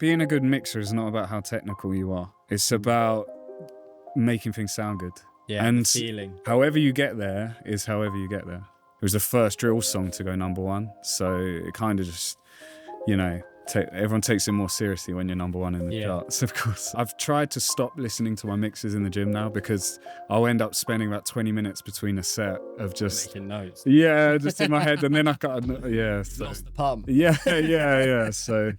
being a good mixer is not about how technical you are. It's about making things sound good. Yeah, and feeling. However you get there is however you get there. It was the first drill song to go #1, so it kind of just, everyone takes it more seriously when you're #1 in the charts, of course. I've tried to stop listening to my mixes in the gym now because I'll end up spending about 20 minutes between a set of just making notes. Yeah, just in my head, and then I got so, lost the pump. Yeah. So.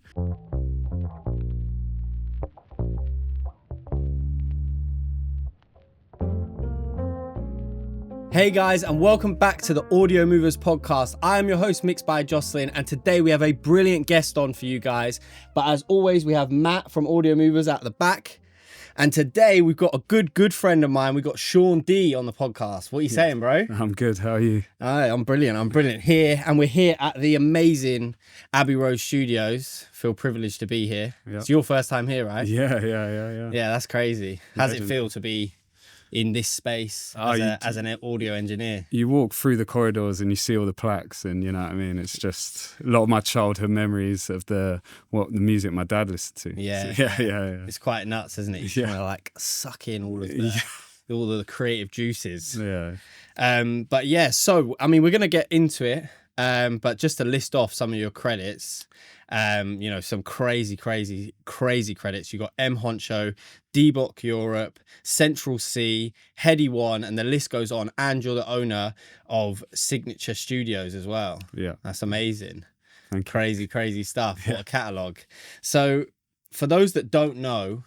Hey guys, and welcome back to the Audiomovers podcast. I am your host, mixed by Jocelin, and today we have a brilliant guest on for you guys. But as always, we have Matt from Audiomovers at the back. And today we've got a good friend of mine. We've got Sean D on the podcast. What are you saying, bro? I'm good. How are you? I'm brilliant here. And we're here at the amazing Abbey Road Studios. Feel privileged to be here. Yep. It's your first time here, right? Yeah. Yeah, that's crazy. How's it feel to be in this space as an audio engineer? You walk through the corridors and you see all the plaques, and you know what I mean. It's just a lot of my childhood memories of the music my dad listened to. Yeah. It's quite nuts, isn't it? You kind of like suck in all of the creative juices. Yeah. But yeah, so I mean, we're gonna get into it. But just to list off some of your credits, some crazy credits. You got Huncho, D-Block Europe, Central Cee, Headie One, and the list goes on. And you're the owner of Signature Studios as well. Yeah, that's amazing. Thank you. Crazy stuff. What a catalogue. So, for those that don't know,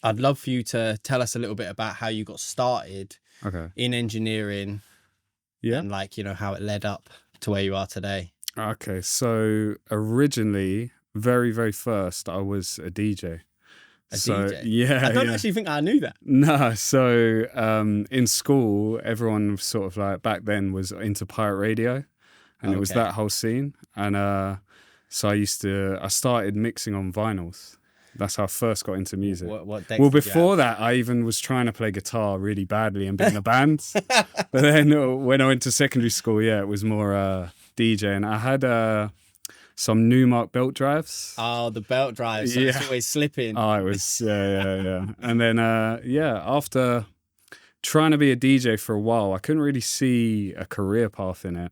I'd love for you to tell us a little bit about how you got started in engineering. Yeah, and how it led up to where you are today. Okay, so originally, very first, I was a DJ. DJ? Yeah. I don't actually think I knew that. No, so in school, everyone sort of like back then was into pirate radio, and it was that whole scene. And so I started mixing on vinyls. That's how I first got into music. What decks well, before that, I even was trying to play guitar really badly and be in a band. But then when I went to secondary school, it was more DJ. And I had some Newmark belt drives. Oh, the belt drives. So it's always slipping. Oh, it was, yeah. And then, after trying to be a DJ for a while, I couldn't really see a career path in it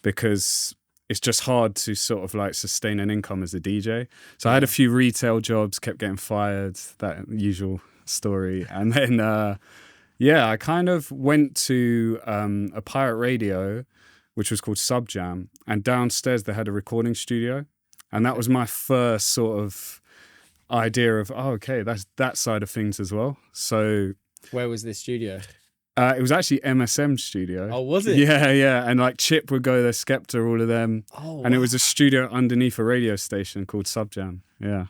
because it's just hard to sort of like sustain an income as a DJ. So I had a few retail jobs, kept getting fired, that usual story. And then, I kind of went to a pirate radio, which was called Sub Jam. And downstairs they had a recording studio. And that was my first sort of idea of, that's that side of things as well. So where was this studio? It was actually MSM studio. Oh, was it? Yeah. And like Chip would go there, Skepta, all of them. Oh, and it was a studio underneath a radio station called Sub Jam. Yeah.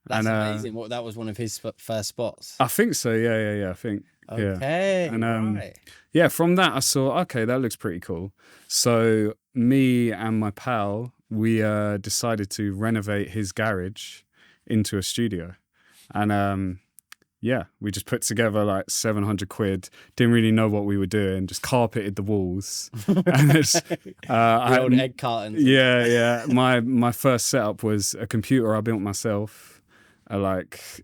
That's amazing. That was one of his first spots? I think so. Yeah. I think. Okay. Yeah. And right. From that I saw, that looks pretty cool. So me and my pal, we decided to renovate his garage into a studio. And we just put together like 700 quid. Didn't really know what we were doing. Just carpeted the walls. And old egg cartons. Yeah. My first setup was a computer I built myself, Rocket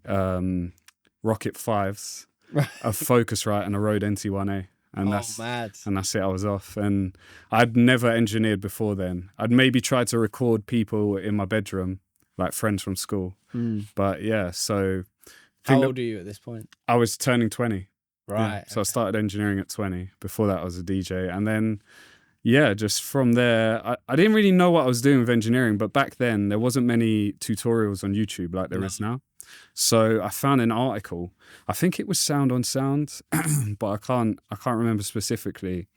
5s, a Focusrite, and a Rode NT1A. And mad. And that's it. I was off. And I'd never engineered before then. I'd maybe tried to record people in my bedroom, like friends from school. But so. How old are you at this point? I was turning 20. Right. Yeah. So I started engineering at 20. Before that, I was a DJ. And then, just from there, I didn't really know what I was doing with engineering. But back then, there wasn't many tutorials on YouTube like there is now. So I found an article. I think it was Sound on Sound, but I can't remember specifically.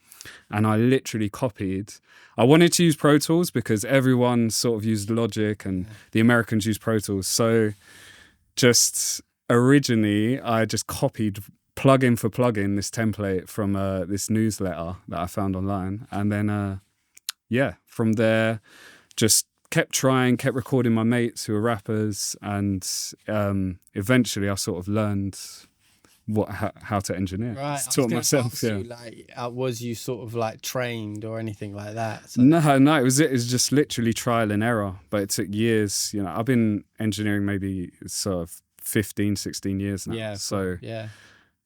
And I literally copied. I wanted to use Pro Tools because everyone sort of used Logic and the Americans used Pro Tools. So originally, I just copied plugin for plugin this template from this newsletter that I found online. And then, from there, just kept recording my mates who were rappers. And eventually I sort of learned how to engineer. Right. Just taught myself. Yeah. You, like, was you sort of like trained or anything like that? So. No, it was just literally trial and error, but it took years. You know, I've been engineering maybe sort of 15, 16 years now. Yeah. So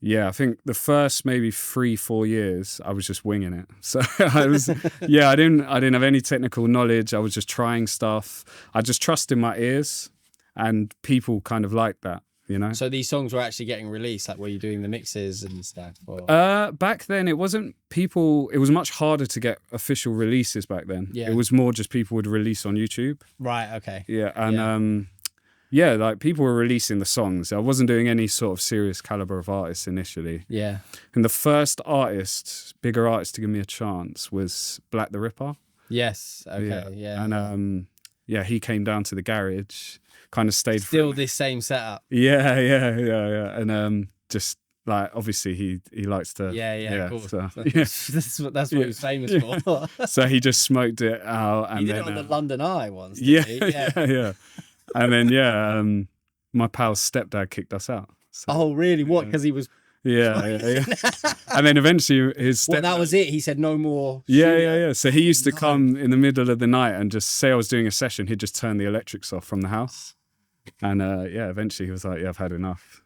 yeah, I think the first maybe 3-4 years I was just winging it. So I was, I didn't have any technical knowledge. I was just trying stuff. I just trusted my ears, and people kind of liked that, you know. So these songs were actually getting released. Like, were you doing the mixes and stuff? Or? Back then, it wasn't people. It was much harder to get official releases back then. Yeah. It was more just people would release on YouTube. Right. Okay. Yeah, and like people were releasing the songs. I wasn't doing any sort of serious caliber of artists initially. Yeah. And the first bigger artist to give me a chance was Black the Ripper. Yes. Okay. Yeah. And he came down to the garage, kind of stayed. Still this same setup. Yeah. And just like obviously he likes to. Yeah. Cool. So, that's what he's famous for. So he just smoked it out. And he did it on the London Eye once. Yeah. And then my pal's stepdad kicked us out. So, oh really? What? Because he was. Yeah. And then eventually his stepdad. Well, that was it. He said no more. Yeah. So he used to come in the middle of the night and just say I was doing a session. He'd just turn the electrics off from the house. And eventually he was like, I've had enough,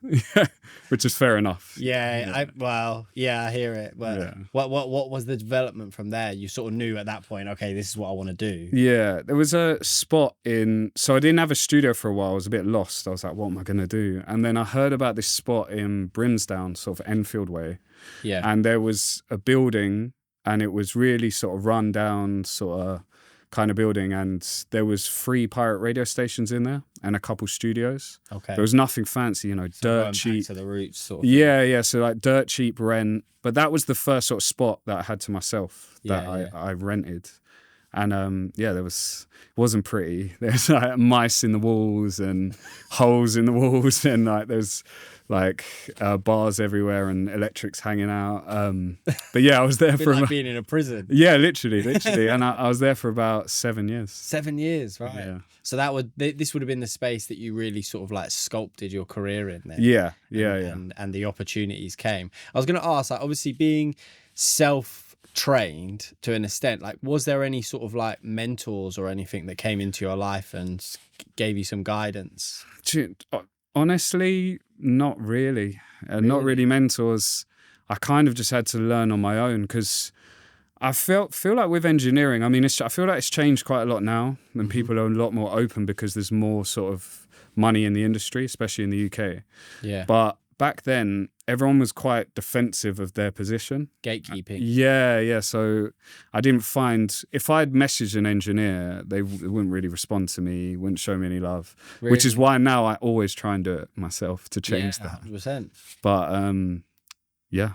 which is fair enough. I hear it. But what was the development from there? You sort of knew at that point, okay, this is what I want to do. Yeah, there was a spot so I didn't have a studio for a while. I was a bit lost. I was like, what am I going to do? And then I heard about this spot in Brimsdown, sort of Enfield way. Yeah. And there was a building, and it was really sort of run down, sort of kind of building, and there was 3 pirate radio stations in there and a couple studios. Okay. There was nothing fancy, so dirt cheap. Back to the roots, sort of. Yeah. So like dirt cheap rent, but that was the first sort of spot that I had to myself that I rented, and it wasn't pretty. There's like mice in the walls and holes in the walls, and like there's like bars everywhere and electrics hanging out. But I was there for like being in a prison. Yeah, literally, and I was there for about 7 years. 7 years, right? Yeah. So this would have been the space that you really sort of like sculpted your career in. Then. Yeah. And the opportunities came. I was going to ask, like, obviously being self-trained to an extent, like, was there any sort of like mentors or anything that came into your life and gave you some guidance? Honestly, not really. Not really mentors. I kind of just had to learn on my own, because I feel like with engineering, I mean, I feel like it's changed quite a lot now, and people are a lot more open because there's more sort of money in the industry, especially in the UK. Yeah. But back then, everyone was quite defensive of their position. Gatekeeping. Yeah. So I didn't find, if I'd messaged an engineer, they wouldn't really respond to me, wouldn't show me any love, which is why now I always try and do it myself to change that. 100%. But yeah.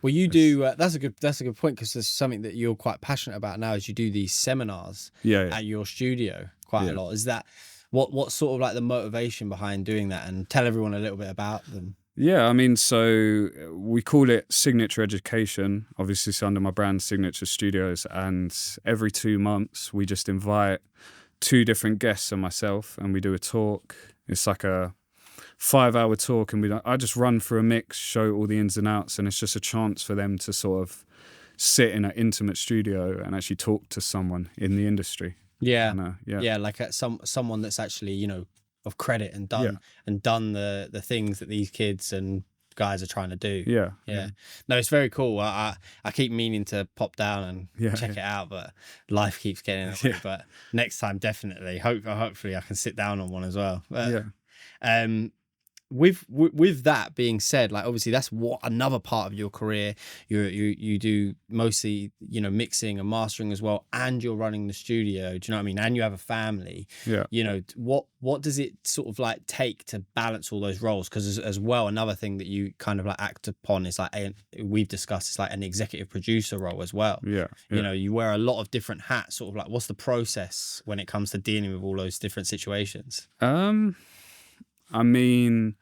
Well, you do. That's a good point, because there's something that you're quite passionate about now. Is you do these seminars at your studio quite a lot. Is that what sort of like the motivation behind doing that? And tell everyone a little bit about them. Yeah, I mean, so we call it Signature Education. Obviously, it's under my brand, Signature Studios. And every 2 months, we just invite 2 different guests and myself, and we do a talk. It's like a 5-hour talk, and I just run through a mix, show all the ins and outs, and it's just a chance for them to sort of sit in an intimate studio and actually talk to someone in the industry. Yeah, and, like someone that's actually of credit and done the things that these kids and guys are trying to do. Yeah. No, it's very cool. I keep meaning to pop down and check it out, but life keeps getting in the way. But next time, definitely. Hopefully, I can sit down on one as well. But, with that being said, like, obviously that's another part of your career. You do mostly mixing and mastering as well, and you're running the studio. Do you know what I mean? And you have a family. What does it sort of like take to balance all those roles? Because as well, another thing that you kind of like act upon is like we've discussed, it's like an executive producer role as well. You wear a lot of different hats. Sort of like, what's the process when it comes to dealing with all those different situations? I mean,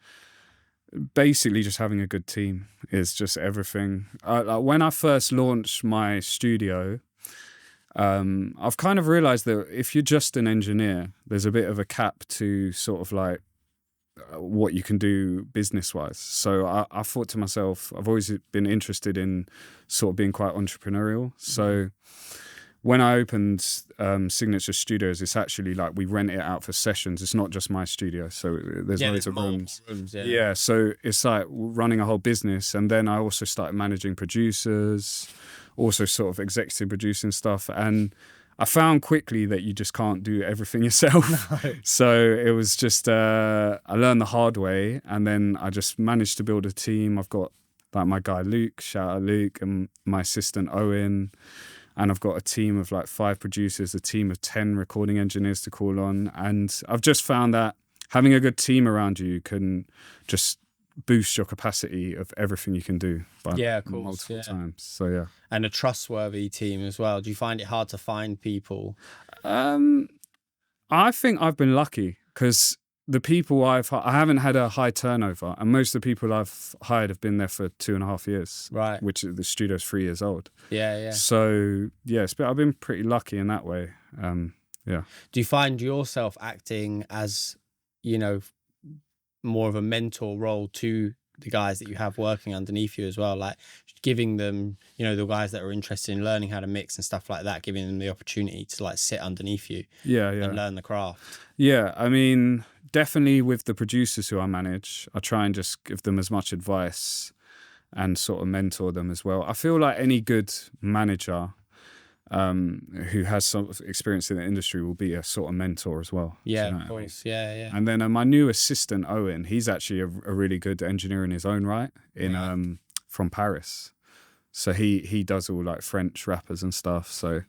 basically just having a good team is just everything. Like when I first launched my studio, I've kind of realized that if you're just an engineer, there's a bit of a cap to sort of like what you can do business wise. So I thought to myself, I've always been interested in sort of being quite entrepreneurial. So when I opened Signature Studios, it's actually like we rent it out for sessions. It's not just my studio. So there's loads of rooms. Yeah. So it's like running a whole business. And then I also started managing producers, also sort of executive producing stuff. And I found quickly that you just can't do everything yourself. No. So it was just, I learned the hard way. And then I just managed to build a team. I've got like my guy Luke, shout out Luke, and my assistant Owen. And I've got a team of like 5 producers, a team of 10 recording engineers to call on. And I've just found that having a good team around you can just boost your capacity of everything you can do by multiple times. So, yeah. And a trustworthy team as well. Do you find it hard to find people? I think I've been lucky because the people I haven't had a high turnover, and most of the people I've hired have been there for 2.5 years. Right. Which the studio's 3 years old. Yeah. So I've been pretty lucky in that way. Yeah. Do you find yourself acting as, you know, more of a mentor role to the guys that you have working underneath you as well, like giving them, you know, the guys that are interested in learning how to mix and stuff like that, giving them the opportunity to like sit underneath you and learn the craft? Yeah, I mean, definitely with the producers who I manage, I try and just give them as much advice and sort of mentor them as well. I feel like any good manager who has some experience in the industry will be a sort of mentor as well. Yeah, of course. Yeah. And then my new assistant, Owen, he's actually a really good engineer in his own right, from Paris. So he does all like French rappers and stuff. So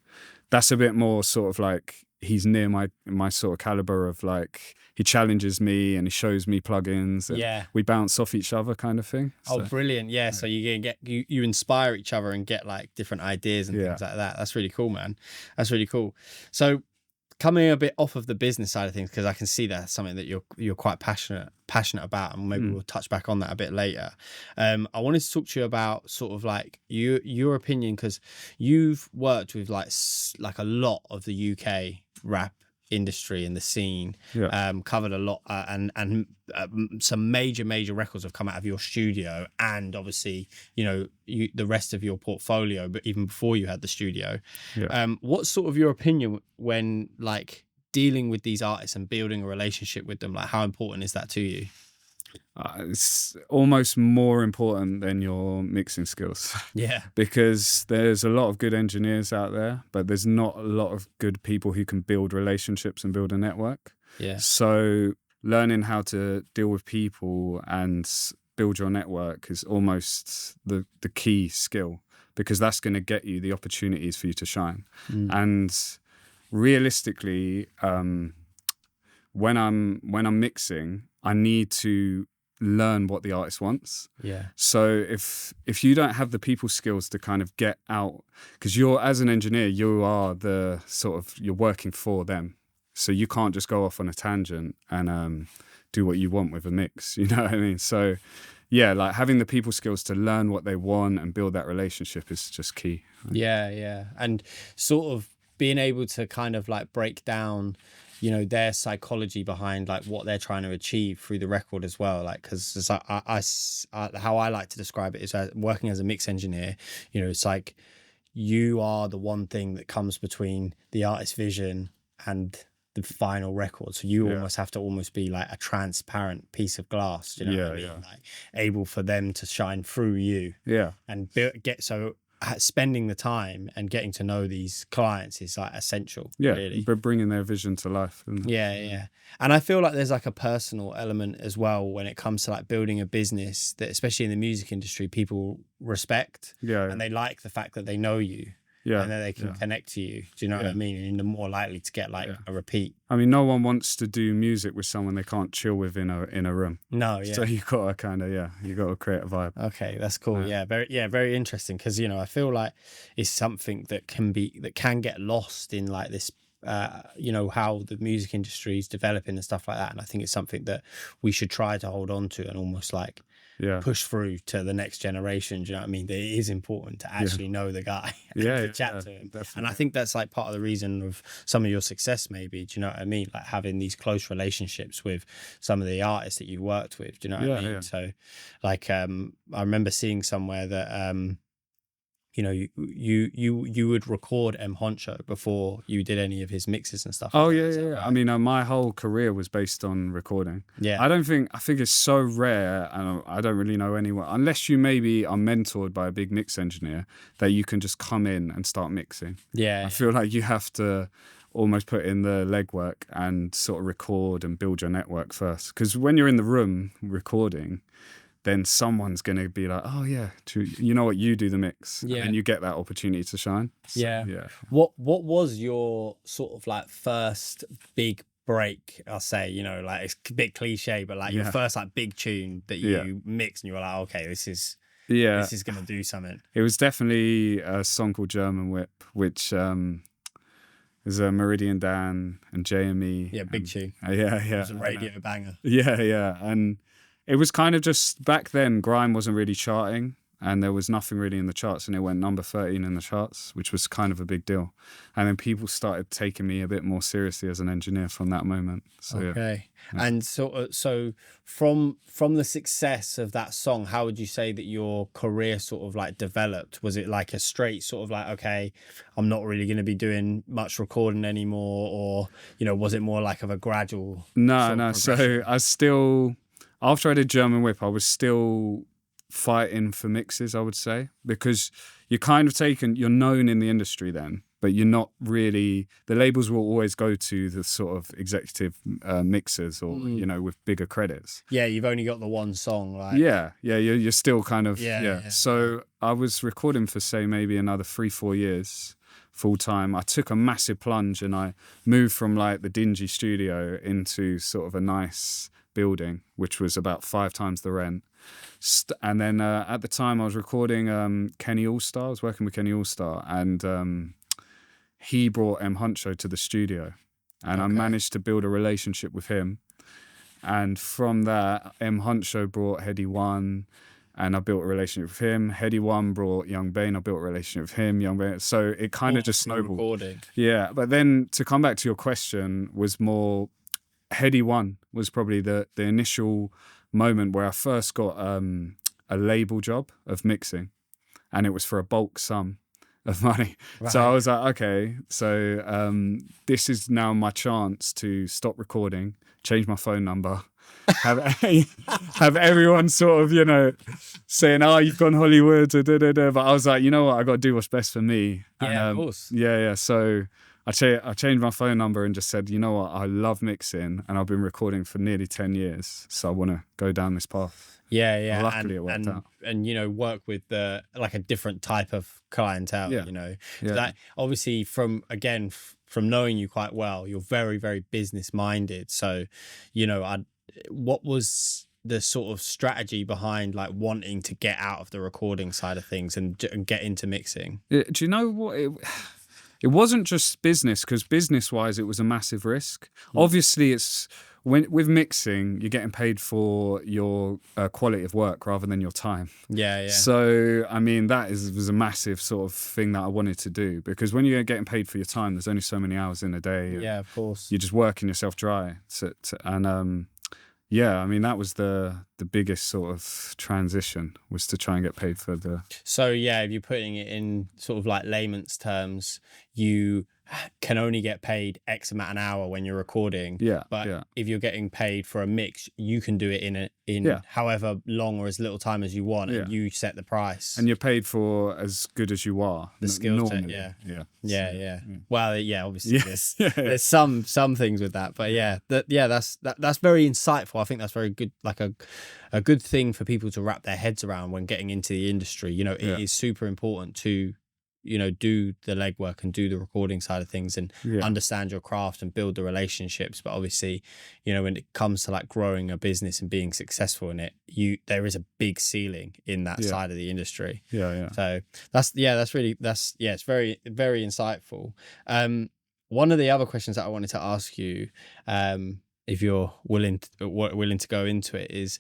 that's a bit more sort of like, he's near my sort of caliber of like, he challenges me and he shows me plugins. And we bounce off each other kind of thing. Oh, brilliant. Yeah. So you get you inspire each other and get like different ideas and things like that. That's really cool, man. That's really cool. So coming a bit off of the business side of things, because I can see that's something that you're quite passionate about, and maybe we'll touch back on that a bit later. I wanted to talk to you about sort of like your opinion, because you've worked with like a lot of the UK rap industry and the scene, covered a lot, and some major records have come out of your studio, and obviously, you know, the rest of your portfolio, but even before you had the studio. What's sort of your opinion when like dealing with these artists and building a relationship with them? Like, how important is that to you? It's almost more important than your mixing skills. Yeah. Because there's a lot of good engineers out there, but there's not a lot of good people who can build relationships and build a network. Yeah. So learning how to deal with people and build your network is almost the key skill, because that's going to get you the opportunities for you to shine. And realistically, when I'm mixing, I need to learn what the artist wants. So if you don't have the people skills to kind of get out, because you're, as an engineer, you are the sort of, you're working for them, so you can't just go off on a tangent and do what you want with a mix, you know what I mean? So yeah, like having the people skills to learn what they want and build that relationship is just key. Yeah. And sort of being able to kind of like break down, you know, their psychology behind like what they're trying to achieve through the record as well. Like, because how I like to describe it is working as a mix engineer, you know, it's like you are the one thing that comes between the artist's vision and the final record. So you almost have to be like a transparent piece of glass, you know what I mean? Like able for them to shine through you. And spending the time and getting to know these clients is like essential. Really. But bringing their vision to life. Yeah. And I feel like there's like a personal element as well when it comes to like building a business that, especially in the music industry, people respect. And they like the fact that they know you. And then they can connect to you. Do you know what I mean? And you're more likely to get like a repeat. I mean, no one wants to do music with someone they can't chill with in a room. No, So you gotta you gotta create a vibe. Okay, that's cool. Very interesting, because you know, I feel like it's something that can get lost in like this. You know, how the music industry is developing and stuff like that. And I think it's something that we should try to hold on to and almost like Yeah. push through to the next generation. Do you know what I mean? That it is important to actually know the guy and to chat to him. Definitely. And I think that's like part of the reason of some of your success, maybe. Do you know what I mean? Like having these close relationships with some of the artists that you worked with. Do you know what I mean? Yeah. So, like, I remember seeing somewhere that you know, you would record Huncho before you did any of his mixes and stuff. Oh like yeah, that. yeah. Right? I mean, my whole career was based on recording. Yeah. I think it's so rare, and I don't really know anyone unless you maybe are mentored by a big mix engineer that you can just come in and start mixing. Yeah. I feel like you have to almost put in the legwork and sort of record and build your network first. Because when you're in the room recording, then someone's going to be like, oh yeah, you know what, you do the mix. Yeah. And you get that opportunity to shine. So, yeah. What was your sort of like first big break? I'll say, you know, like it's a bit cliche, but like your first like big tune that you mixed and you were like, okay, this is going to do something. It was definitely a song called German Whip, which is a Meridian Dan and JME. Yeah, big tune. Yeah. It was a radio banger. Yeah. And it was kind of just back then, grime wasn't really charting and there was nothing really in the charts, and it went number 13 in the charts, which was kind of a big deal. And then people started taking me a bit more seriously as an engineer from that moment. So, okay. Yeah. And so from the success of that song, how would you say that your career sort of like developed? Was it like a straight sort of like, okay, I'm not really going to be doing much recording anymore, or, you know, was it more like of a gradual? No. So I still, after I did German Whip, I was still fighting for mixes, I would say, because you're kind of you're known in the industry then, but you're not really, the labels will always go to the sort of executive mixers or, you know, with bigger credits. Yeah, you've only got the one song, right? Yeah, you're still kind of, yeah. So I was recording for, say, maybe another 3-4 years full time. I took a massive plunge and I moved from like the dingy studio into sort of a nice building, which was about 5 times the rent. And then at the time I was recording Kenny Allstar. I was working with Kenny Allstar, and he brought Huncho to the studio, and I managed to build a relationship with him. And from that, Huncho brought Headie One, and I built a relationship with him. Headie One brought Young Bane. I built a relationship with him. Young Bane. So it kind of just snowballed. Recording. Yeah, but then to come back to your question, was more Headie One was probably the initial moment where I first got a label job of mixing, and it was for a bulk sum of money. Right. So I was like, okay, so this is now my chance to stop recording, change my phone number, have everyone sort of, you know, saying, oh, you've gone Hollywood, but I was like, you know what, I got to do what's best for me. Yeah, and, of course. Yeah. So I changed my phone number and just said, you know what, I love mixing and I've been recording for nearly 10 years. So I want to go down this path. Yeah. And luckily it worked out. And, you know, work with like a different type of clientele, you know. So that obviously from knowing you quite well, you're very, very business minded. So, you know, what was the sort of strategy behind like wanting to get out of the recording side of things and get into mixing? Do you know what? It wasn't just business, because business-wise, it was a massive risk. Obviously, it's with mixing, you're getting paid for your quality of work rather than your time. Yeah. So, I mean, was a massive sort of thing that I wanted to do, because when you're getting paid for your time, there's only so many hours in a day. Yeah, of course. You're just working yourself dry. Yeah, I mean, that was the biggest sort of transition, was to try and get paid for the... So, yeah, if you're putting it in sort of like layman's terms, you can only get paid X amount an hour when you're recording. Yeah. But if you're getting paid for a mix, you can do it in however long or as little time as you want, and you set the price. And you're paid for as good as you are. The skill set, yeah. Well, yeah, obviously there's some things with that, but that's very insightful. I think that's very good, like a good thing for people to wrap their heads around when getting into the industry. You know, it is super important to, you know, do the legwork and do the recording side of things and understand your craft and build the relationships. But obviously, you know, when it comes to like growing a business and being successful in it, there is a big ceiling in that side of the industry. Yeah. So it's very, very insightful. One of the other questions that I wanted to ask you, if you're willing to go into it, is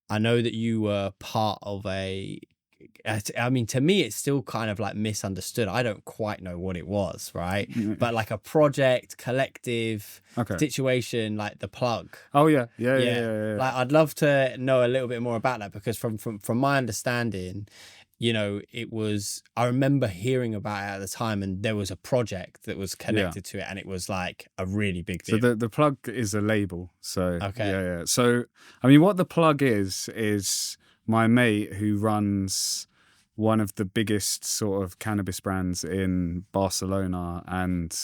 I know that you were part of I mean, to me, it's still kind of like misunderstood. I don't quite know what it was, right? But like a project, collective situation, like the Plug. Oh yeah. Like, I'd love to know a little bit more about that, because from my understanding, you know, I remember hearing about it at the time, and there was a project that was connected to it, and it was like a really big deal. So the Plug is a label. So yeah. So I mean, what the Plug is my mate who runs one of the biggest sort of cannabis brands in Barcelona and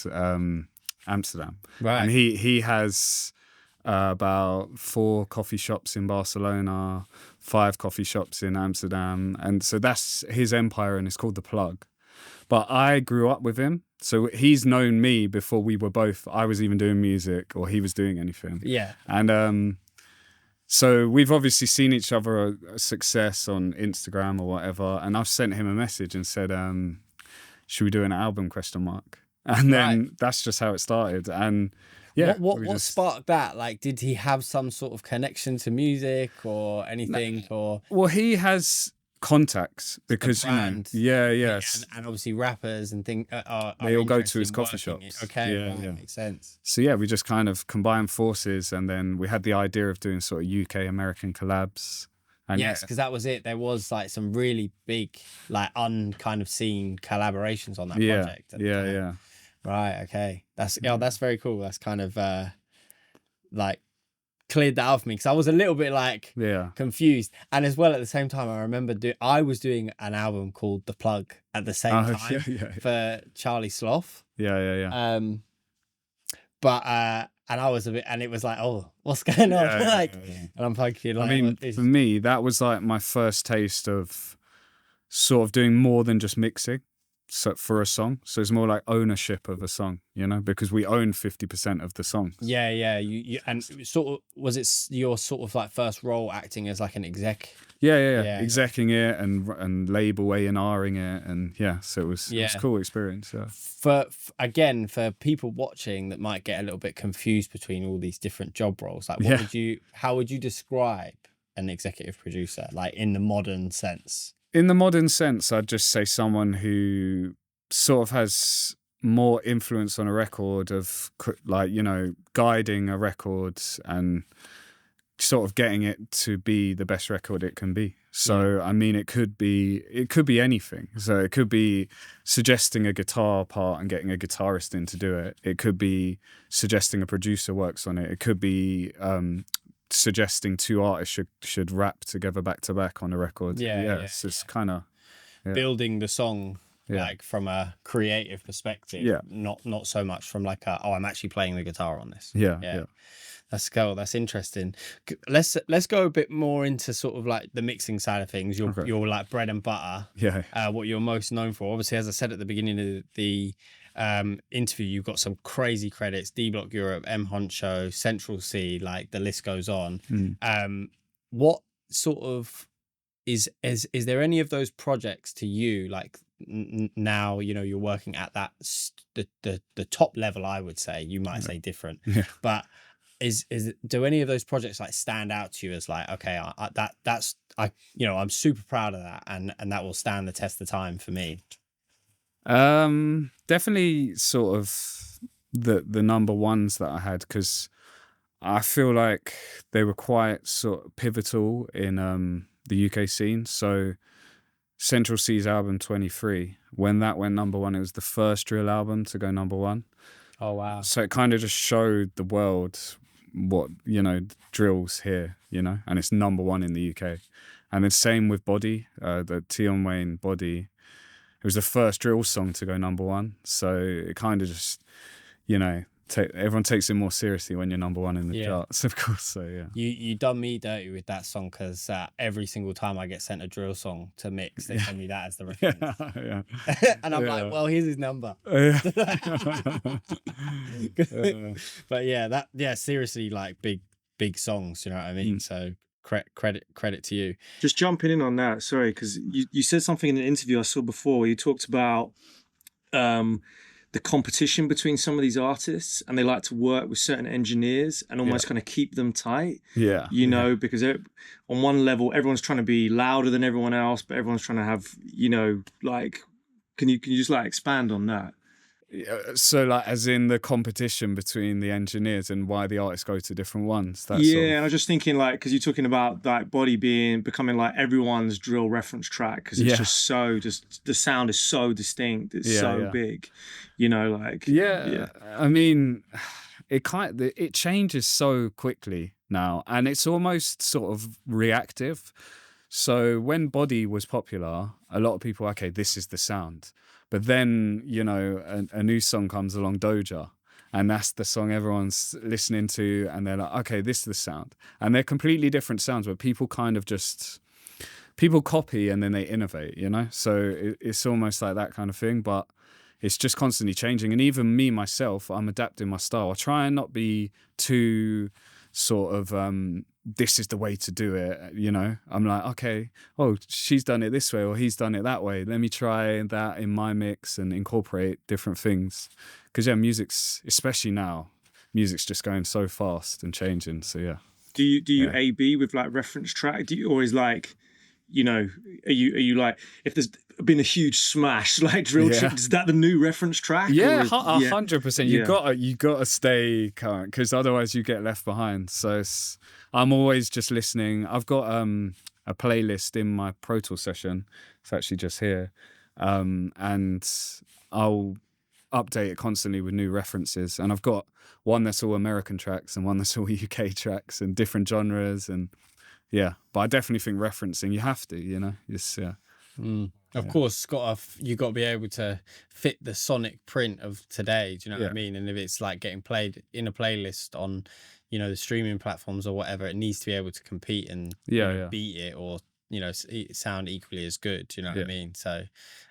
Amsterdam. Right. And he has about 4 coffee shops in Barcelona, 5 coffee shops in Amsterdam. And so that's his empire, and it's called The Plug. But I grew up with him. So he's known me before I was even doing music or he was doing anything. Yeah. And so we've obviously seen each other success on Instagram or whatever. And I've sent him a message and said, should we do an album ? And then that's just how it started. And yeah. What sparked that? Like, did he have some sort of connection to music or anything? Well, he has contacts because, brand, yes. And obviously rappers and things they all go to his coffee shops. Okay, makes sense. So yeah, we just kind of combined forces, and then we had the idea of doing sort of UK American collabs. And yes, because that was it. There was like some really big, like kind of seen collaborations on that project. Yeah. Right. Okay. That's very cool. That's kind of like cleared that up for me, because I was a little bit like confused. And as well, at the same time, I remember I was doing an album called The Plug at the same time for Charlie Sloth. Yeah. But and I was a bit, and it was like, oh, what's going on? And I'm thinking, like, I mean, for me, that was like my first taste of sort of doing more than just mixing. So for a song, so it's more like ownership of a song, you know, because we own 50% of the songs. Yeah. You and sort of, was it your sort of like first role acting as like an exec? Yeah. Execing it and label A&Ring it, and so it was a cool experience. Yeah. For people watching that might get a little bit confused between all these different job roles, like how would you describe an executive producer, like in the modern sense? In the modern sense, I'd just say someone who sort of has more influence on a record, of like, you know, guiding a record and sort of getting it to be the best record it can be. So, I mean, it could be anything. So it could be suggesting a guitar part and getting a guitarist in to do it. It could be suggesting a producer works on it. It could be suggesting 2 artists should rap together back to back on a record. So it's kind of building the song like from a creative perspective, not so much from like I'm actually playing the guitar on this. That's cool. That's interesting. Let's go a bit more into sort of like the mixing side of things. Your like bread and butter. What you're most known for. Obviously, as I said at the beginning of the interview, you've got some crazy credits: D Block Europe, Huncho, Central Cee, like the list goes on. What sort of is there any of those projects to you, like now, you know, you're working at that the top level? I would say, you might say different, but do any of those projects like stand out to you as like, okay, I'm super proud of that, and that will stand the test of time for me? Definitely sort of the number ones that I had, because I feel like they were quite sort of pivotal in the UK scene. So Central Cee's album 23, when that went number 1, it was the first drill album to go number 1. Oh wow. So it kind of just showed the world what, you know, drill's here, you know, and it's number 1 in the UK. And then same with Body, the Tion Wayne Body. It was the first drill song to go number 1. So it kind of just, you know, everyone takes it more seriously when you're number 1 in the charts, of course. So yeah. You done me dirty with that song, because every single time I get sent a drill song to mix, they send me that as the reference. And I'm like, well, here's his number. But seriously, like big songs, you know what I mean? So credit to you. Just jumping in on that, sorry, because you said something in an interview I saw before where you talked about the competition between some of these artists, and they like to work with certain engineers and almost kind of keep them tight. Yeah. You know, because on one level, everyone's trying to be louder than everyone else, but everyone's trying to have, you know, like, can you just like expand on that? So, like, as in the competition between the engineers and why the artists go to different ones. And I was just thinking, like, because you're talking about like Body becoming like everyone's drill reference track, because it's just so the sound is so distinct, it's so big, you know, like I mean, it changes so quickly now, and it's almost sort of reactive. So when Body was popular, a lot of people, okay, this is the sound. But then, you know, a new song comes along, Doja, and that's the song everyone's listening to, and they're like, okay, this is the sound. And they're completely different sounds, but people kind of people copy and then they innovate, you know? So it's almost like that kind of thing, but it's just constantly changing. And even me, myself, I'm adapting my style. I try and not be too sort of, this is the way to do it, you know? I'm like, okay, oh, she's done it this way or he's done it that way. Let me try that in my mix and incorporate different things. Because, music's, especially now, music's just going so fast and changing, so yeah. Do you A/B with like reference track? Do you always like, you know, are you like, if there's been a huge smash like drill trip, is that the new reference track? 100%. You gotta stay current, because otherwise you get left behind. So I'm always just listening. I've got a playlist in my Pro Tool session. It's actually just here, and I'll update it constantly with new references. And I've got one that's all American tracks and one that's all UK tracks and different genres. And but I definitely think referencing, you have to, you know, Of course, you got to be able to fit the sonic print of today. Do you know what I mean? And if it's like getting played in a playlist on, you know, the streaming platforms or whatever, it needs to be able to compete and beat it, or, you know, sound equally as good. Do you know what I mean? So,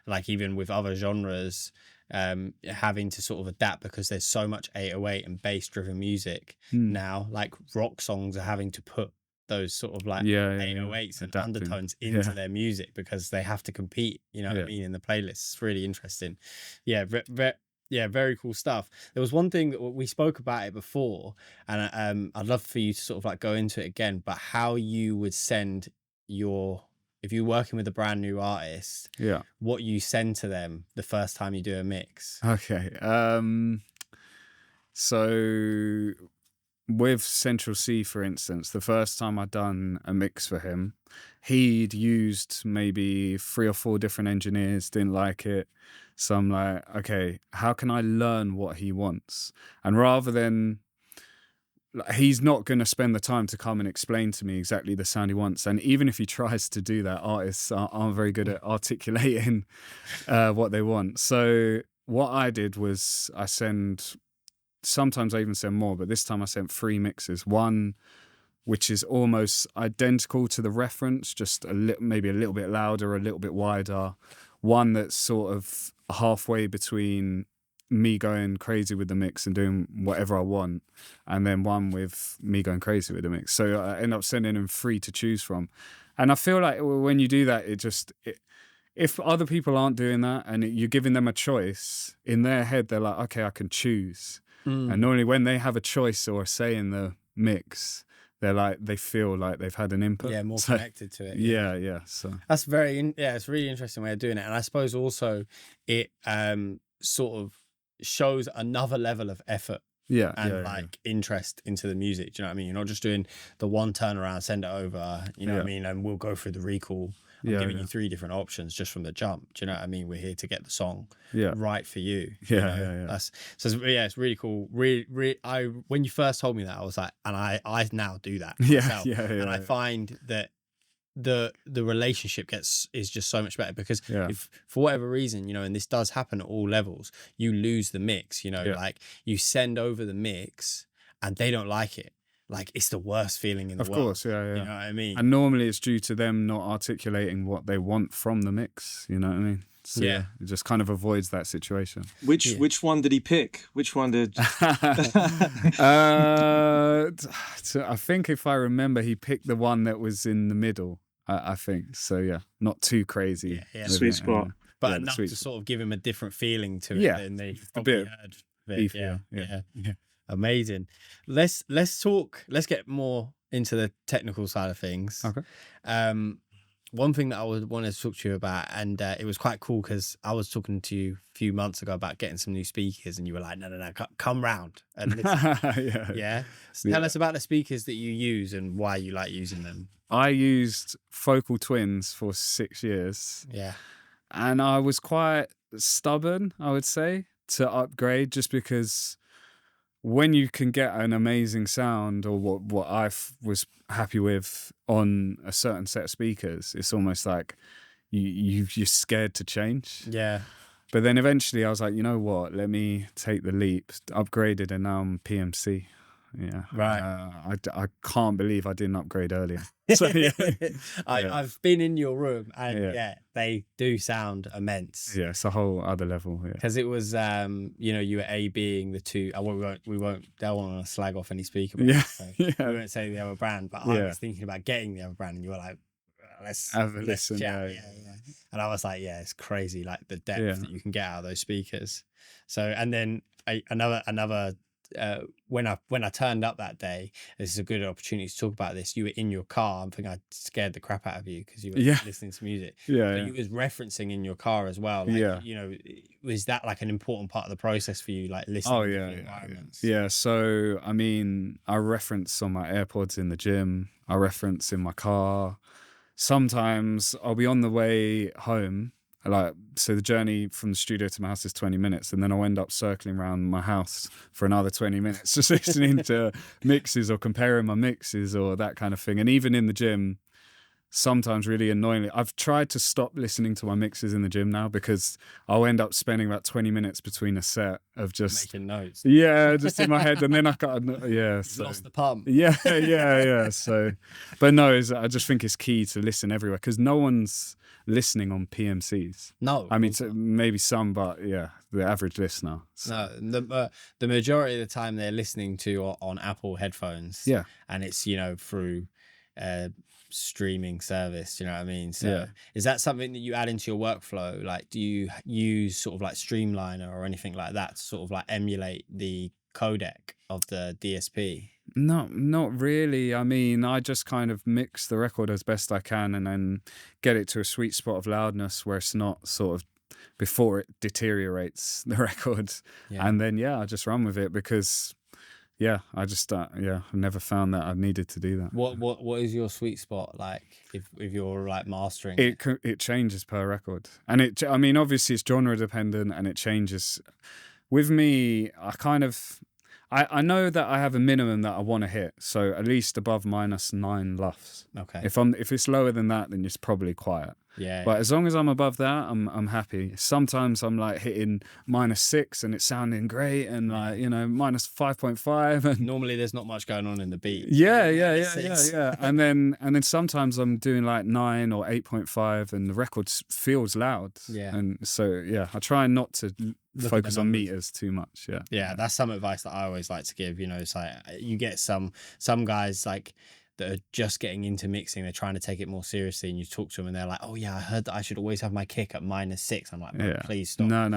like, even with other genres, having to sort of adapt, because there's so much 808 and bass driven music now. Like, rock songs are having to put those sort of like 808s and undertones into their music, because they have to compete, you know what I mean, in the playlists. It's really interesting. Very cool stuff. There was one thing that we spoke about it before, and I'd love for you to sort of like go into it again, but how you would send if you're working with a brand new artist, what you send to them the first time you do a mix. Okay. So with Central Cee, for instance, the first time I'd done a mix for him, he'd used maybe 3 or 4 different engineers, didn't like it. So I'm like, okay, how can I learn what he wants? And rather than, he's not going to spend the time to come and explain to me exactly the sound he wants. And even if he tries to do that, artists aren't very good at articulating what they want. So what I did was sometimes I even send more, but this time I sent 3 mixes. One which is almost identical to the reference, just maybe a little bit louder, a little bit wider. One that's sort of halfway between me going crazy with the mix and doing whatever I want, and then one with me going crazy with the mix. So I end up sending them 3 to choose from. And I feel like when you do that, if other people aren't doing that and you're giving them a choice, in their head, they're like, okay, I can choose. And normally when they have a choice or a say in the mix, they feel like they've had an input. Yeah, more connected to it. Yeah. So that's it's a really interesting way of doing it. And I suppose also it sort of shows another level of effort and interest into the music. Do you know what I mean? You're not just doing the one turnaround, send it over, you know what I mean? And we'll go through the recall. I'm giving you 3 different options just from the jump. Do you know what I mean? We're here to get the song right for you. It's really cool. When you first told me that, I was like, and I now do that myself. And I find that the relationship is just so much better, because if for whatever reason, you know, and this does happen at all levels, you lose the mix, you know, like you send over the mix and they don't like it. Like, it's the worst feeling in the world. Of course, yeah. You know what I mean? And normally it's due to them not articulating what they want from the mix, you know what I mean? So, it just kind of avoids that situation. Which one did he pick? Which one did... So I think if I remember, he picked the one that was in the middle, I think. So, not too crazy. Sweet spot. but enough to sort of give him a different feeling to it than they probably heard. Beefier, yeah. Amazing. Let's get more into the technical side of things. Okay. One thing that I would want to talk to you about, and it was quite cool because I was talking to you a few months ago about getting some new speakers, and you were like, no, come round and listen. Yeah. So tell us about the speakers that you use and why you like using them. I used Focal Twins for 6 years. Yeah. And I was quite stubborn, I would say, to upgrade, just because when you can get an amazing sound, or what I was happy with on a certain set of speakers, it's almost like you're scared to change. Yeah. But then eventually I was like, you know what? Let me take the leap. Upgraded, and now I'm PMC. Yeah. Right. I can't believe I didn't upgrade earlier. So, yeah. I've been in your room, and they do sound immense. Yeah, it's a whole other level. Because it was, you were A-Bing the two. We won't. Don't want to slag off any speaker. So we won't say the other brand, but I was thinking about getting the other brand, and you were like, let's have a listen. Chat. Yeah. And I was like, it's crazy, like the depth that you can get out of those speakers. So, and then another. When I turned up that day, this is a good opportunity to talk about this. You were in your car. I think I scared the crap out of you because you were listening to music. But you was referencing in your car as well. Like, was that like an important part of the process for you, like listening to the environments? Yeah. So I mean, I reference on my AirPods in the gym. I reference in my car. Sometimes I'll be on the way home. So the journey from the studio to my house is 20 minutes, and then I'll end up circling around my house for another 20 minutes just listening to mixes or comparing my mixes or that kind of thing. And even in the gym, sometimes really annoyingly, I've tried to stop listening to my mixes in the gym now, because I'll end up spending about 20 minutes between a set of just making notes. Yeah, just in my head, and then I got lost the pump. Yeah. So, but no, I just think it's key to listen everywhere, because no one's listening on PMCs. No, I mean maybe some, but the average listener. So. No, the majority of the time they're listening to on Apple headphones. Yeah, and it's through streaming service. You know what I mean? So is that something that you add into your workflow? Like, do you use sort of like Streamliner or anything like that to sort of like emulate the codec of the DSP? No, not really. I mean, I just kind of mix the record as best I can, and then get it to a sweet spot of loudness where it's not sort of before it deteriorates the record. And then I just run with it, because I just I've never found that I've needed to do that. What is your sweet spot like if you're like mastering? It changes per record, and I mean obviously it's genre dependent, and it changes. With me, I know that I have a minimum that I want to hit, so at least above -9 LUFS. Okay. If it's lower than that, then it's probably quiet. Yeah. But as long as I'm above that, I'm happy. Sometimes I'm like hitting -6 and it's sounding great, and like -5.5. And normally there's not much going on in the beat. Yeah. And then sometimes I'm doing like 9 or 8.5, and the record feels loud. Yeah. And so I try not to focus on meters too much. Yeah, that's some advice that I always like to give. It's like you get some guys like that are just getting into mixing, they're trying to take it more seriously, and you talk to them and they're like, oh yeah, I heard that I should always have my kick at -6. I'm like, please stop. No,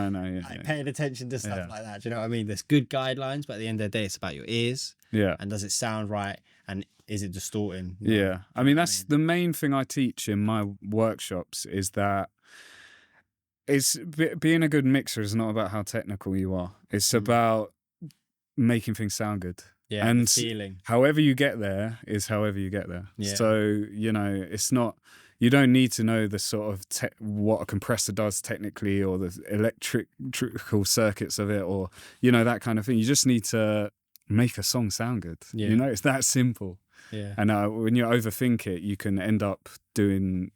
paying attention to stuff like that. Do you know what I mean? There's good guidelines, but at the end of the day it's about your ears. And does it sound right, and is it distorting? I mean that's the main thing I teach in my workshops, is that being a good mixer is not about how technical you are. It's about making things sound good. And feeling. However you get there is however you get there. So, it's not, you don't need to know the sort of what a compressor does technically, or the electrical circuits of it, or, that kind of thing. You just need to make a song sound good. It's that simple. And when you overthink it, you can end up doing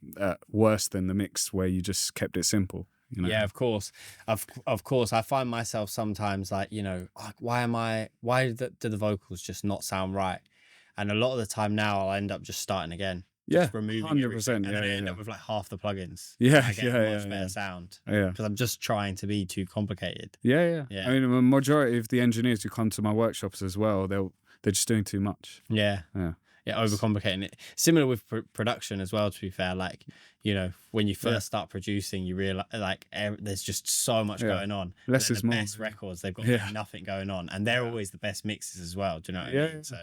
worse than the mix where you just kept it simple. Yeah, of course. Of course. I find myself sometimes like, why do the vocals just not sound right? And a lot of the time now I'll end up just starting again. Just removing 100%. And then I end up with like half the plugins. I get a much better sound. Because I'm just trying to be too complicated. Yeah. I mean, the majority of the engineers who come to my workshops as well, they're just doing too much. Yeah. overcomplicating it. Similar with production as well, to be fair. Like, you know, when you first start producing, you realize like there's just so much going on. Less is the more. Best records, they've got like, nothing going on, and they're always the best mixes as well. Do you know what I mean? So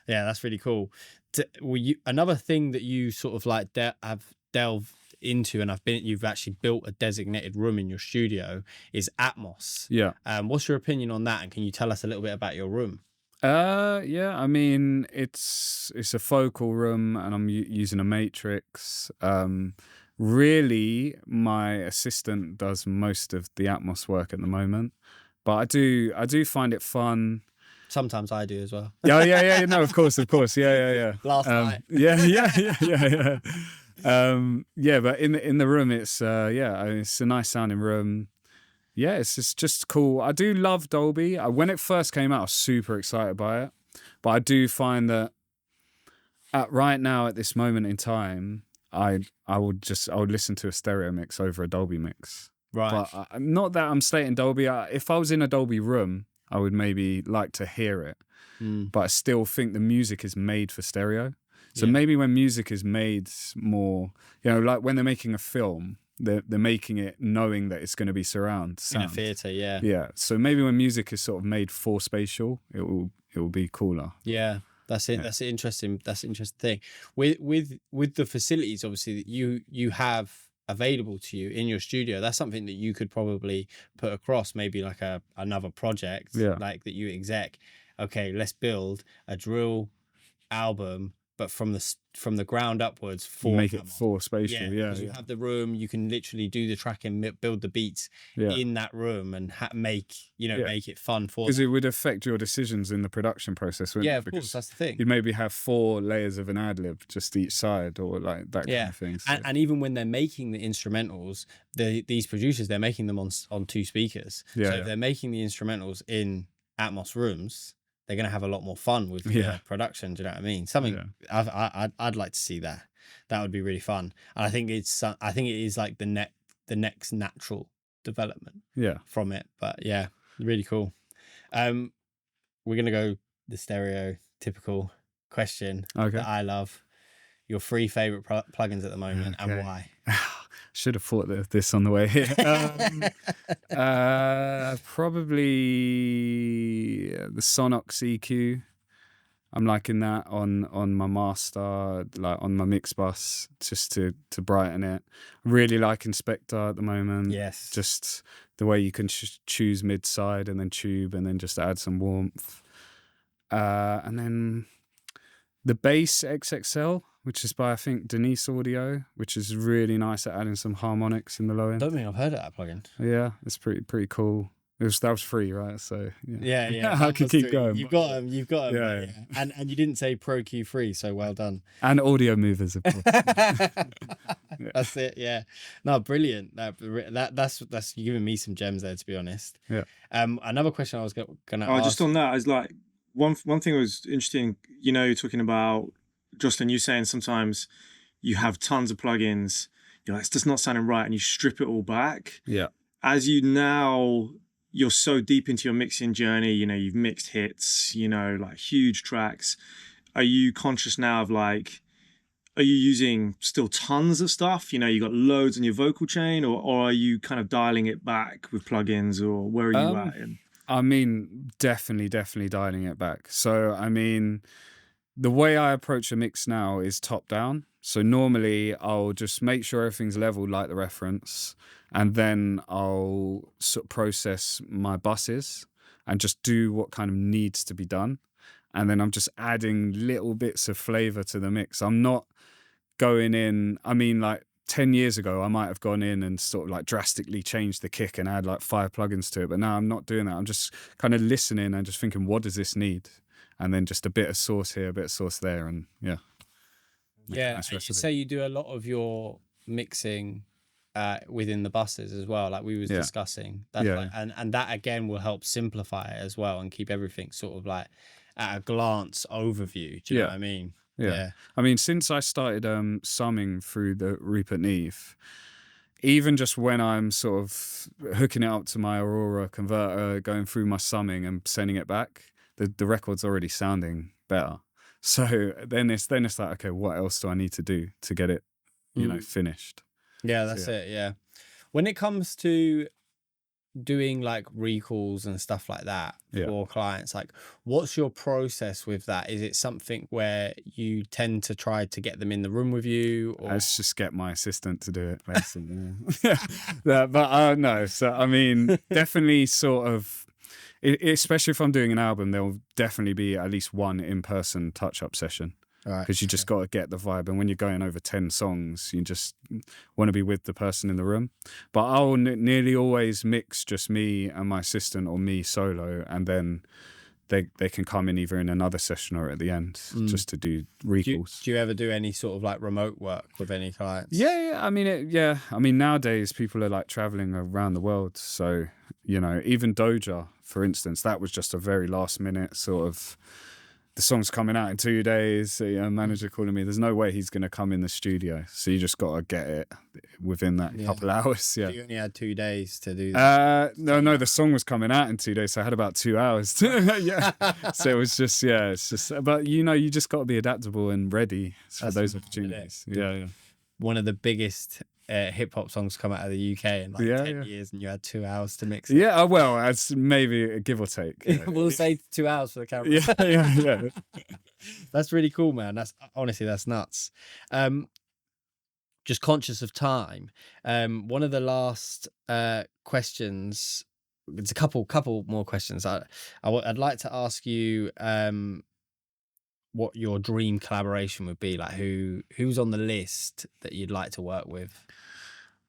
yeah, that's really cool. Another thing that you sort of like have delved into, and you've actually built a designated room in your studio, is Atmos. Yeah. What's your opinion on that, and can you tell us a little bit about your room? Yeah, I mean, it's a focal room, and I'm using a matrix. Really, my assistant does most of the Atmos work at the moment, but I do find it fun. Sometimes I do as well. Yeah. No, of course. Yeah. Last night. Yeah. But in the room, it's it's a nice sounding room. Yeah, it's just cool. I do love Dolby. When it first came out, I was super excited by it. But I do find that right now, at this moment in time, I would listen to a stereo mix over a Dolby mix. Right. But not that I'm slating Dolby. If I was in a Dolby room, I would maybe like to hear it. But I still think the music is made for stereo. So maybe when music is made more, you know, like when they're making a film, they're making it knowing that it's going to be surround sound. In a theatre, yeah. Yeah. So maybe when music is sort of made for spatial, it will be cooler. Yeah. That's it. Yeah. That's an interesting thing. With the facilities, obviously, that you have available to you in your studio, that's something that you could probably put across, maybe like another project, like that you exec. Okay, let's build a drill album, but from the ground upwards, make it for spatial. Yeah. You have the room, you can literally do the tracking, build the beats in that room, and make it fun for. Because it would affect your decisions in the production process. Yeah, of course, that's the thing. You'd maybe have 4 layers of an ad lib just each side, or like that kind of thing. So. And even when they're making the instrumentals, these producers, they're making them on 2 speakers. So if they're making the instrumentals in Atmos rooms, they're going to have a lot more fun with production. Do you know what I mean? Something I'd like to see that. That would be really fun. And I think it is like the next natural development. From it. But yeah, really cool. We're gonna go the stereotypical question that I love. Your 3 favorite plugins at the moment and why? Should have thought of this on the way here. Probably the Sonox EQ. I'm liking that on my master, like on my mix bus, just to brighten it. Really like Inspector at the moment. Yes. Just the way you can choose mid side and then tube and then just add some warmth. And then the Bass XXL, which is by, I think, Denise Audio, which is really nice at adding some harmonics in the low end. I don't think I've heard of that plugin. Yeah, it's pretty cool. That was free, right? So yeah. I can keep going. You've got them. Yeah. And you didn't say Pro Q3, so well done. And Audiomovers, of course. That's it. Yeah. No, brilliant. That's you're giving me some gems there, to be honest. Yeah. Another question I was gonna ask. Just on that, is like one thing that was interesting. You know, you're talking about Jocelin. You saying sometimes you have tons of plugins. You're like, it's just not sounding right, and you strip it all back. Yeah. As you're so deep into your mixing journey, you know, you've mixed hits, you know, like huge tracks. Are you conscious now of like, are you using still tons of stuff? You know, you got loads on your vocal chain, or are you kind of dialing it back with plugins, or where are you at? I mean, definitely dialing it back. So, I mean, the way I approach a mix now is top down. So normally I'll just make sure everything's leveled like the reference, and then I'll sort of process my buses and just do what kind of needs to be done. And then I'm just adding little bits of flavor to the mix. I'm not going in, I mean, like 10 years ago, I might have gone in and sort of like drastically changed the kick and add like 5 plugins to it. But now I'm not doing that. I'm just kind of listening and just thinking, what does this need? And then just a bit of sauce here, a bit of sauce there. And yeah. Nice recipe. So you do a lot of your mixing within the buses as well, like we was discussing. That's like, and that again will help simplify it as well and keep everything sort of like at a glance overview. Do you know what I mean? Yeah. I mean, since I started summing through the Rupert Neve, even just when I'm sort of hooking it up to my Aurora converter, going through my summing and sending it back, the record's already sounding better. So then it's like, okay, what else do I need to do to get it, finished? Yeah, that's it. Yeah. When it comes to doing like recalls and stuff like that for clients, like what's your process with that? Is it something where you tend to try to get them in the room with you, or Let's just get my assistant to do it, basically. But no, so I mean, definitely sort of, especially if I'm doing an album, there'll definitely be at least one in-person touch-up session. Because you just got to get the vibe, and when you're going over 10 songs, you just want to be with the person in the room. But I'll nearly always mix just me and my assistant, or me solo, and then they can come in either in another session or at the end just to do recalls. Do you ever do any sort of like remote work with any clients? Yeah. I mean, nowadays people are like traveling around the world, so even Doja, for instance, that was just a very last minute sort of. The song's coming out in 2 days. Manager calling me. There's no way he's going to come in the studio. So you just got to get it within that couple hours. Yeah. So you only had 2 days to do that? No, the song was coming out in 2 days. So I had about 2 hours. Yeah. So it was just, it's just, but you just got to be adaptable and ready for those opportunities. Yeah. One of the biggest hip hop songs come out of the UK in like 10 years, and you had 2 hours to mix it. Yeah, well, that's maybe a give or take. We'll say 2 hours for the camera. Yeah. That's really cool, man. That's nuts. Just conscious of time. One of the last questions. It's a couple more questions. I'd like to ask you what your dream collaboration would be, like who's on the list that you'd like to work with.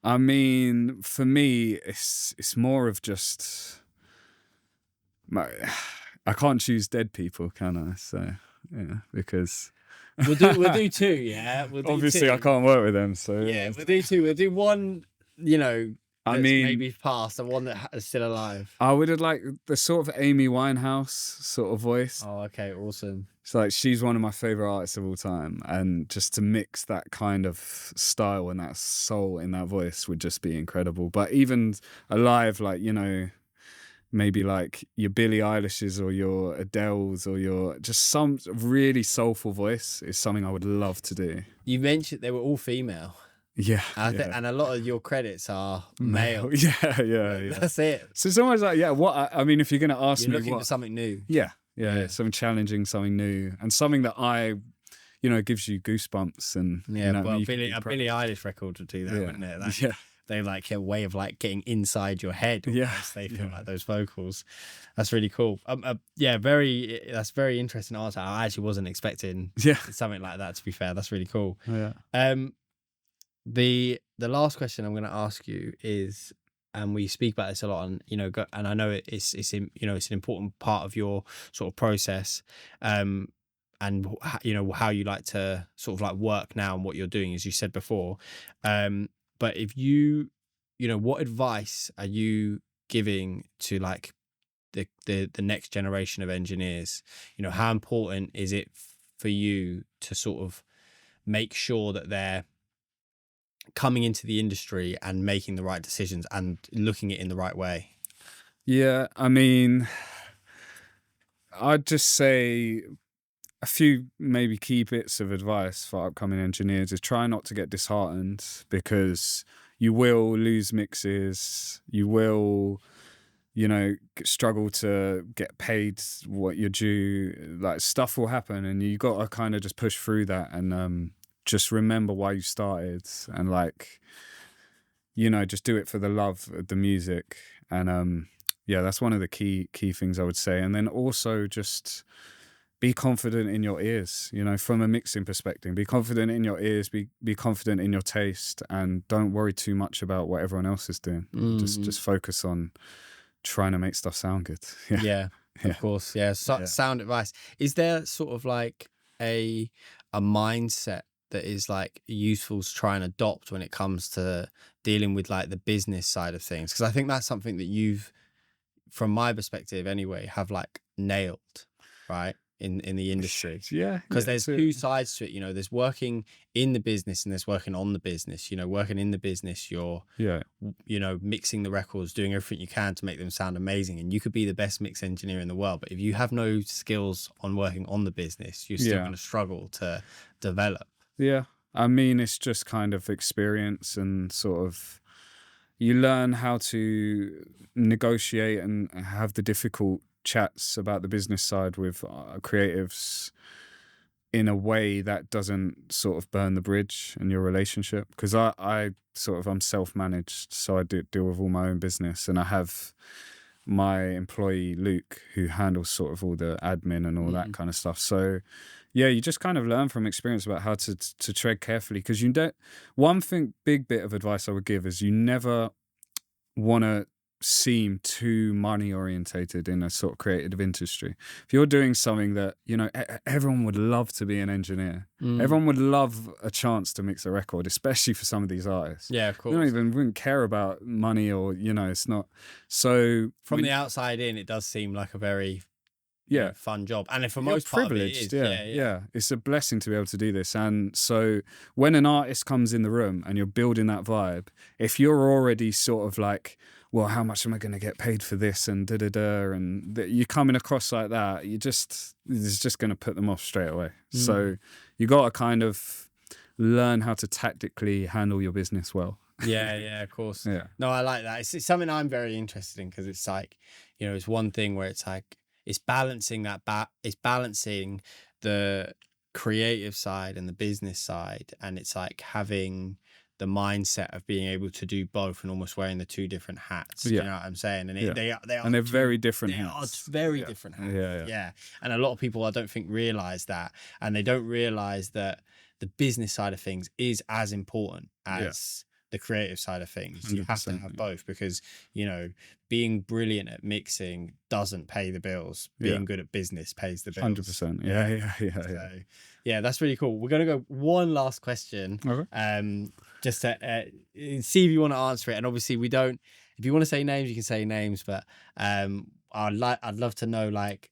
I mean, for me, it's more of just I can't choose dead people, can I? So because we'll do two. Yeah, obviously two. I can't work with them. So we'll do two. We'll do one. I mean, maybe past, and one that is still alive. I would have liked the sort of Amy Winehouse sort of voice. Oh, okay, awesome. It's like she's one of my favorite artists of all time, and just to mix that kind of style and that soul in that voice would just be incredible. But even alive, like maybe like your Billie Eilish's or your Adele's or your just some really soulful voice is something I would love to do. You mentioned they were all female. Yeah, and a lot of your credits are male. Yeah. That's it. So it's almost like, what I mean, if you're going to ask me, looking for something new. Yeah, something challenging, something new, and something that gives you goosebumps. And well, Billie Eilish record would do that, wouldn't it? They like a way of like getting inside your head. Almost. They feel like those vocals. That's really cool. That's very interesting answer. I actually wasn't expecting something like that. To be fair, that's really cool. Yeah. The last question I'm going to ask you is, and we speak about this a lot, and and I know it's an important part of your sort of process, and how you like to sort of like work now and what you're doing, as you said before. But if what advice are you giving to like the next generation of engineers? How important is it for you to sort of make sure that they're coming into the industry and making the right decisions and looking at it in the right way? Yeah, I mean, I'd just say a few maybe key bits of advice for upcoming engineers is try not to get disheartened, because you will lose mixes, you will struggle to get paid what you're due, like stuff will happen, and you got to kind of just push through that and just remember why you started, and just do it for the love of the music. And that's one of the key things I would say. And then also just be confident in your ears, from a mixing perspective. Be confident in your ears, be confident in your taste, and don't worry too much about what everyone else is doing. Just focus on trying to make stuff sound good. Of course. Sound advice. Is there sort of like a mindset that is like useful to try and adopt when it comes to dealing with like the business side of things? Because I think that's something that you've, from my perspective anyway, have like nailed, right? in the industry. Yeah, Because there's two sides to it. You know, there's working in the business and there's working on the business. You know, working in the business, you're you know, mixing the records, doing everything you can to make them sound amazing, and you could be the best mix engineer in the world, but if you have no skills on working on the business, you're still going to struggle to develop. Yeah, I mean, it's just kind of experience and sort of you learn how to negotiate and have the difficult chats about the business side with creatives in a way that doesn't sort of burn the bridge in your relationship. Because I sort of, I'm self-managed, so I deal with all my own business, and I have my employee Luke who handles sort of all the admin and all that kind of stuff. So yeah, you just kind of learn from experience about how to tread carefully, because you don't. One thing, big bit of advice I would give is you never want to seem too money orientated in a sort of creative industry. If you're doing something that, you know, everyone would love to be an engineer. Everyone would love a chance to mix a record, especially for some of these artists. Yeah, of course. They wouldn't care about money, or, you know, it's not. So from the outside in, it does seem like a very fun job, and for most part it is. Yeah, it's a blessing to be able to do this. And so when an artist comes in the room and you're building that vibe, if you're already sort of like, well, how much am I going to get paid for this, and and you're coming across like that, it's just going to put them off straight away. So you got to kind of learn how to tactically handle your business well. Yeah, of course. Yeah. No, I like that. It's something I'm very interested in, because it's like, you know, it's one thing where it's like, it's balancing it's balancing the creative side and the business side, and it's like having the mindset of being able to do both and almost wearing the two different hats. You know what I'm saying? And they're very different hats. Very different hats. Yeah. And a lot of people, I don't think, realize that, and they don't realize that the business side of things is as important as the creative side of things. You have to have both, because, you know, being brilliant at mixing doesn't pay the bills. Being good at business pays the bills. 100%. Yeah. Yeah, that's really cool. We're gonna go one last question. Okay. Just to see if you want to answer it. And obviously, we don't. If you want to say names, you can say names. But I'd love to know, like,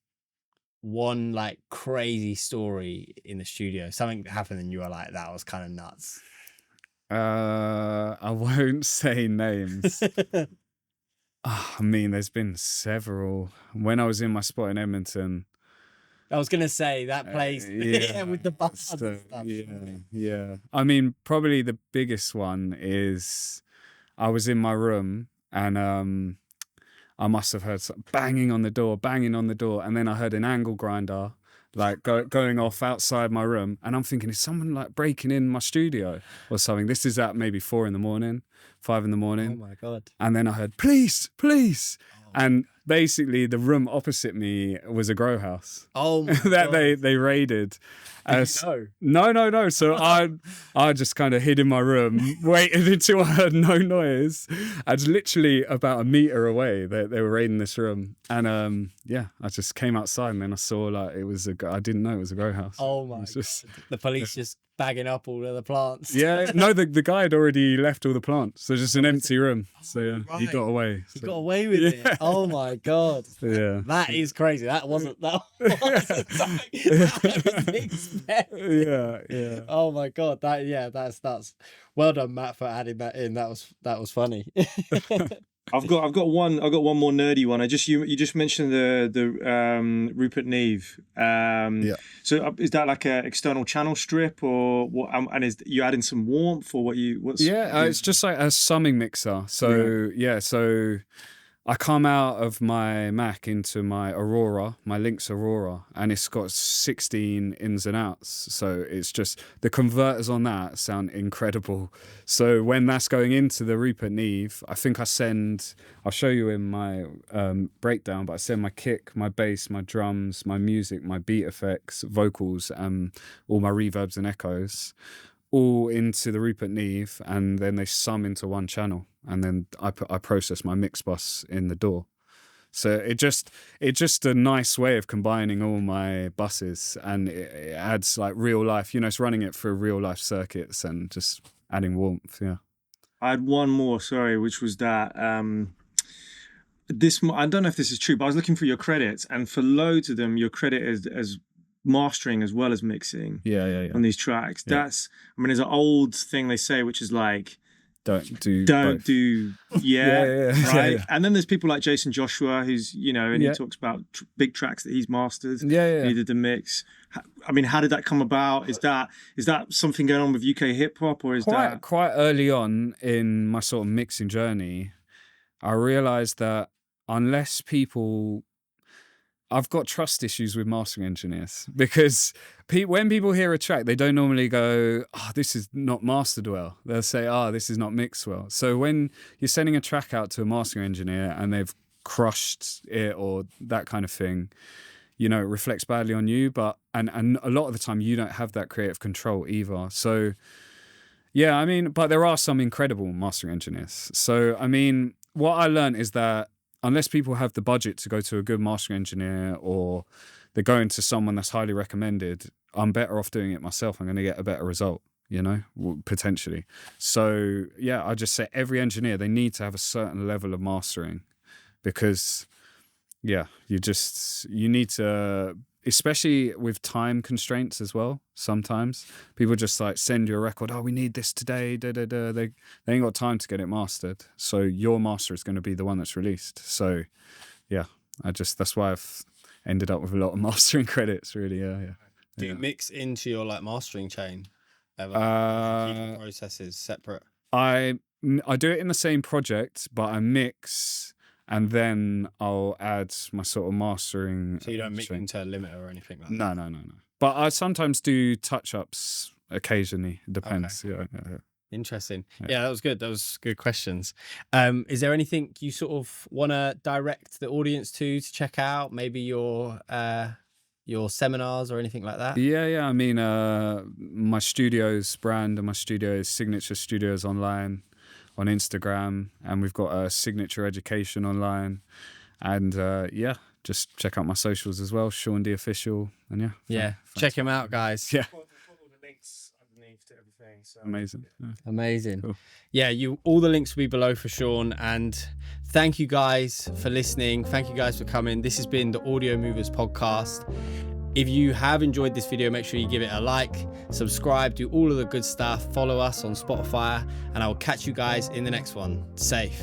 one like crazy story in the studio, something that happened and you were like, that was kind of nuts. I won't say names. I mean, there's been several. When I was in my spot in Edmonton, I was gonna say that place, with the bus and stuff. Yeah. I mean, probably the biggest one is I was in my room and I must have heard banging on the door, and then I heard an angle grinder like going off outside my room, and I'm thinking, is someone like breaking in my studio or something? This is at maybe 4 a.m, 5 a.m. Oh my god! And then I heard police, and basically the room opposite me was a grow house. Oh my that god! they raided. No. So I just kind of hid in my room, waited until I heard no noise. I was literally about a meter away. They were raiding this room, and I just came outside, and then I saw like it was I didn't know it was a grow house. Oh my! The police just bagging up all of the plants. Yeah, no, the guy had already left all the plants, so just an empty room. So right. He got away. He got away with it. Oh my god! Yeah, that is crazy. That wasn't something I was expecting. Yeah. Oh my god! That's well done, Matt, for adding that in. That was funny. I've got one more nerdy one. You just mentioned the Rupert Neve. So is that like an external channel strip, or what? And is you adding some warmth, or it's just like a summing mixer. So so I come out of my Mac into my Aurora, my Lynx Aurora, and it's got 16 ins and outs. So it's just the converters on that sound incredible. So when that's going into the Rupert Neve, I think I'll show you in my breakdown, but I send my kick, my bass, my drums, my music, my beat effects, vocals, and all my reverbs and echoes all into the Rupert Neve, and then they sum into one channel, and then I process my mix bus in the DAW. So it's just a nice way of combining all my buses, and it adds like real life. You know, it's running it through real life circuits and just adding warmth. Yeah. I had one more, sorry, which was that I don't know if this is true, but I was looking for your credits, and for loads of them, your credit as mastering as well as mixing Yeah. on these tracks. Yeah. That's, I mean, there's an old thing they say, which is like, Don't do right? Yeah. And then there's people like Jason Joshua, who's, you know, and Yeah. he talks about big tracks that he's mastered. Yeah. He did the mix. I mean, how did that come about? Is that something going on with UK hip hop, or is that Quite early on in my sort of mixing journey, I realized that unless people, I've got trust issues with mastering engineers, because when people hear a track, they don't normally go, "Oh, this is not mastered well." They'll say, "Oh, this is not mixed well." So when you're sending a track out to a mastering engineer and they've crushed it or that kind of thing, you know, it reflects badly on you. But and a lot of the time you don't have that creative control either. So yeah, I mean, but there are some incredible mastering engineers. So I mean, what I learned is that unless people have the budget to go to a good mastering engineer, or they're going to someone that's highly recommended, I'm better off doing it myself. I'm going to get a better result, you know, potentially. So yeah, I just say every engineer, they need to have a certain level of mastering, because yeah, you need to, especially with time constraints as well. Sometimes people just like send you a record, "Oh, we need this today." They ain't got time to get it mastered. So your master is going to be the one that's released. So yeah, that's why I've ended up with a lot of mastering credits, really. Yeah. Do you mix into your like mastering chain ever? Keep the processes separate? I do it in the same project, but I mix and then I'll add my sort of mastering. So you don't mix into a limiter or anything like that? No. But I sometimes do touch-ups occasionally. It depends. Okay. Yeah. Interesting. Yeah, that was good. Those good questions. Is there anything you sort of want to direct the audience to check out? Maybe your seminars or anything like that? Yeah. I mean, my studio's brand and my studio is Signature Studios Online on Instagram, and we've got a Signature Education online, and just check out my socials as well, Sean D Official, and check him out, guys. Yeah, follow the links underneath to everything. So amazing. Amazing. Cool. Yeah, all the links will be below for Sean, and thank you guys for listening. Thank you guys for coming. This has been the Audiomovers podcast. If you have enjoyed this video, make sure you give it a like, subscribe, do all of the good stuff, follow us on Spotify, and I will catch you guys in the next one. Safe.